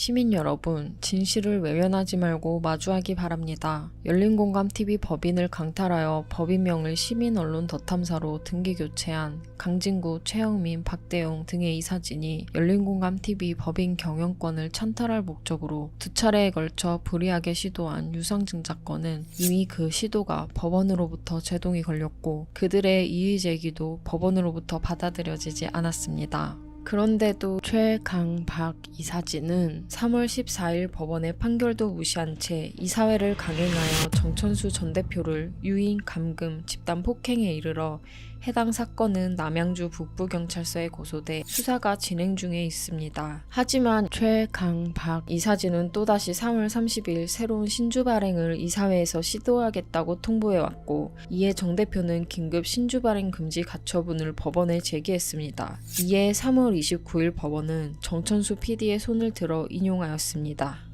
시민 여러분, 진실을 외면하지 말고 마주하기 바랍니다. 열린공감TV 법인을 강탈하여 법인명을 시민언론 덧탐사로 등기교체한 강진구, 최영민, 박대용 등의 이사진이 열린공감TV 법인 경영권을 찬탈할 목적으로 두 차례에 걸쳐 불이하게 시도한 유상증자건은 이미 그 시도가 법원으로부터 제동이 걸렸고 그들의 이의제기도 법원으로부터 받아들여지지 않았습니다. 그런데도 최, 강, 박 이사진은 3월 14일 법원의 판결도 무시한 채 이사회를 강행하여 정천수 전 대표를 유인, 감금, 집단 폭행에 이르러 해당 사건은 남양주 북부경찰서에 고소돼 수사가 진행 중에 있습니다. 하지만 최, 강, 박 이사진은 또다시 3월 30일 새로운 신주 발행을 이사회에서 시도하겠다고 통보해왔고 이에 정 대표는 긴급 신주 발행 금지 가처분을 법원에 제기했습니다. 이에 3월 29일 법원은 정천수 PD의 손을 들어 인용하였습니다.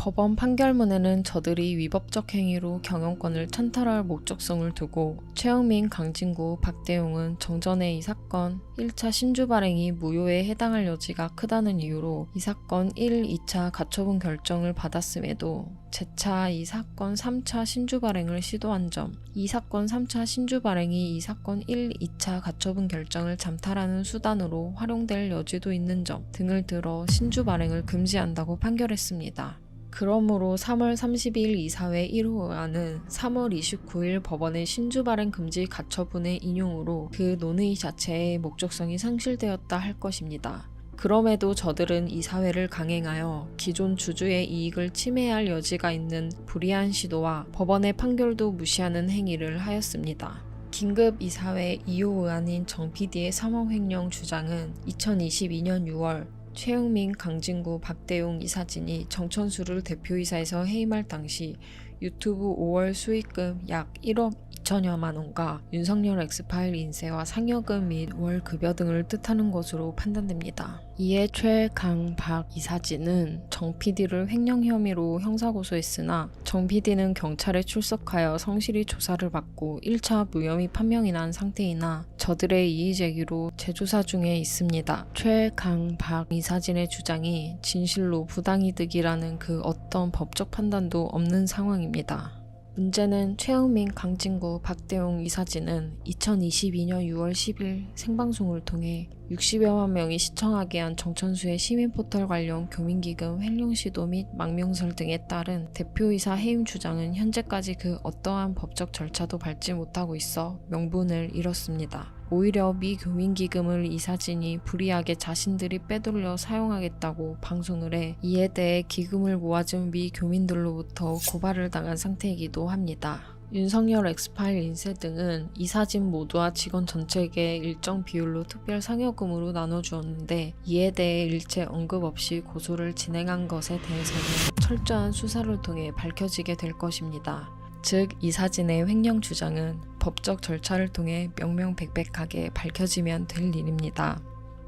법원 판결문에는 저들이 위법적 행위로 경영권을 찬탈할 목적성을 두고 최영민, 강진구, 박대용은 정전에 이 사건 1차 신주 발행이 무효에 해당할 여지가 크다는 이유로 이 사건 1, 2차 가처분 결정을 받았음에도 재차 이 사건 3차 신주 발행을 시도한 점, 이 사건 3차 신주 발행이 이 사건 1, 2차 가처분 결정을 잠탈하는 수단으로 활용될 여지도 있는 점 등을 들어 신주 발행을 금지한다고 판결했습니다. 그러므로 3월 30일 이사회 1호 의안은 3월 29일 법원의 신주 발행 금지 가처분의 인용으로 그 논의 자체의 목적성이 상실되었다 할 것입니다. 그럼에도 저들은 이사회를 강행하여 기존 주주의 이익을 침해할 여지가 있는 불이한 시도와 법원의 판결도 무시하는 행위를 하였습니다. 긴급 이사회 2호 의안인 정 PD의 3억 횡령 주장은 2022년 6월 최영민, 강진구, 박대용 이사진이 정천수를 대표이사에서 해임할 당시 유튜브 5월 수익금 약 1억 2천여만 원과 윤석열 엑스파일 인쇄와 상여금 및 월 급여 등을 뜻하는 것으로 판단됩니다. 이에 최, 강, 박 이사진은 정 PD를 횡령 혐의로 형사고소했으나 정 PD는 경찰에 출석하여 성실히 조사를 받고 1차 무혐의 판명이 난 상태이나 저들의 이의제기로 재조사 중에 있습니다. 최, 강, 박 이사진의 주장이 진실로 부당이득이라는 그 어떤 법적 판단도 없는 상황입니다. 문제는 최영민, 강진구, 박대용 이사진은 2022년 6월 10일 생방송을 통해 60여만 명이 시청하게 한 정천수의 시민포털 관련 교민기금 횡령 시도 및 망명설 등에 따른 대표이사 해임 주장은 현재까지 그 어떠한 법적 절차도 밟지 못하고 있어 명분을 잃었습니다. 오히려 미 교민기금을 이사진이 불이하게 자신들이 빼돌려 사용하겠다고 방송을 해 이에 대해 기금을 모아준 미 교민들로부터 고발을 당한 상태이기도 합니다. 윤석열 엑스파일 인쇄 등은 이사진 모두와 직원 전체에게 일정 비율로 특별 상여금으로 나눠주었는데 이에 대해 일체 언급 없이 고소를 진행한 것에 대해서는 철저한 수사를 통해 밝혀지게 될 것입니다. 즉 이사진의 횡령 주장은 법적 절차를 통해 명명백백하게 밝혀지면 될 일입니다.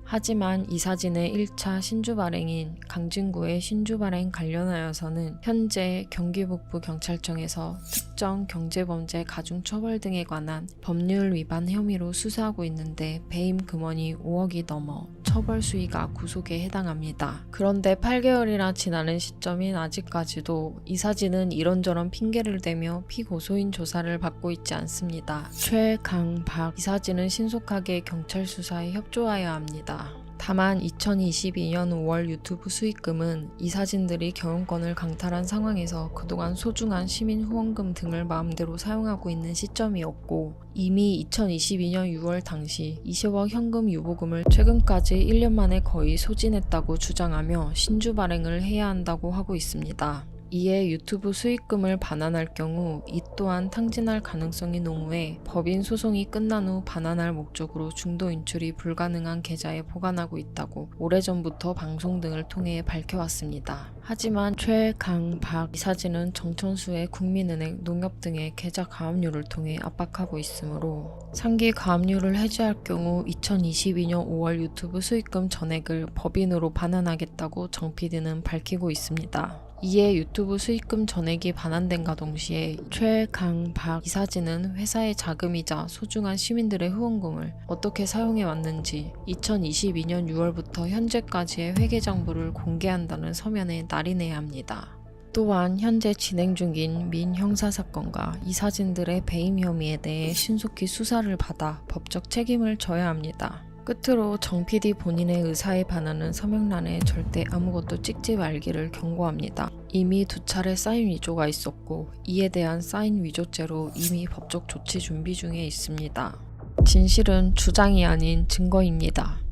하지만 이사진의 1차 신주 발행인 강진구의 신주 발행 관련하여서는 현재 경기북부경찰청에서 특정 경제범죄 가중처벌 등에 관한 법률 위반 혐의로 수사하고 있는데 배임 금원이 5억이 넘어 처벌 수위가 구속에 해당합니다. 그런데 8개월이나 지나는 시점인 아직까지도 이사진은 이런저런 핑계를 대며 피고소인 조사를 받고 있지 않습니다. 최, 강, 박 이사진은 신속하게 경찰 수사에 협조하여야 합니다. 다만 2022년 5월 유튜브 수익금은 이사진들이 경영권을 강탈한 상황에서 그동안 소중한 시민 후원금 등을 마음대로 사용하고 있는 시점이었고 이미 2022년 6월 당시 20억 현금 유보금을 최근까지 1년 만에 거의 소진했다고 주장하며 신주 발행을 해야 한다고 하고 있습니다. 이에 유튜브 수익금을 반환할 경우 이 또한 탕진할 가능성이 농후해 법인 소송이 끝난 후 반환할 목적으로 중도 인출이 불가능한 계좌에 보관하고 있다고 오래전부터 방송 등을 통해 밝혀왔습니다. 하지만 최, 강, 박 이사진은 정천수의 국민은행, 농협 등의 계좌 가압류를 통해 압박하고 있으므로 상기 가압류를 해지할 경우 2022년 5월 유튜브 수익금 전액을 법인으로 반환하겠다고 정 PD는 밝히고 있습니다. 이에 유튜브 수익금 전액이 반환된과 동시에 최, 강, 박 이 사진은 회사의 자금이자 소중한 시민들의 후원금을 어떻게 사용해 왔는지 2022년 6월부터 현재까지의 회계장부를 공개한다는 서면에 날인해야 합니다. 또한 현재 진행 중인 민 형사사건과 이 사진들의 배임 혐의에 대해 신속히 수사를 받아 법적 책임을 져야 합니다. 끝으로 정 PD 본인의 의사에 반하는 서명란에 절대 아무것도 찍지 말기를 경고합니다. 이미 2차례 사인 위조가 있었고 이에 대한 사인 위조죄로 이미 법적 조치 준비 중에 있습니다. 진실은 주장이 아닌 증거입니다.